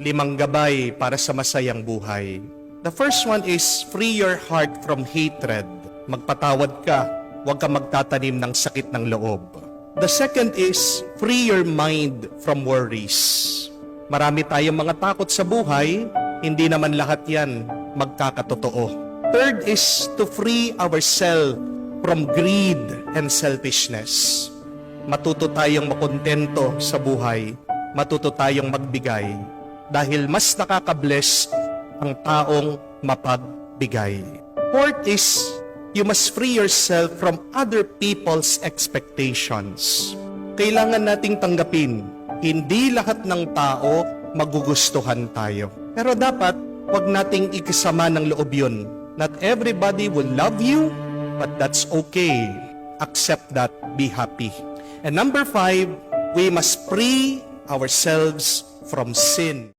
5 gabay para sa masayang buhay. The first one is free your heart from hatred. Magpatawad ka, huwag ka magtatanim ng sakit ng loob. The second is free your mind from worries. Marami tayong mga takot sa buhay, hindi naman lahat yan magkakatotoo. Third is to free ourselves from greed and selfishness. Matuto tayong makontento sa buhay, matuto tayong magbigay, dahil mas nakaka-bless ang taong mapagbigay. Fourth is, you must free yourself from other people's expectations. Kailangan nating tanggapin, hindi lahat ng tao magugustuhan tayo. Pero dapat, wag nating ikisama ng loob yun. Not everybody will love you, but that's okay. Accept that, be happy. And number 5, we must free ourselves from sin.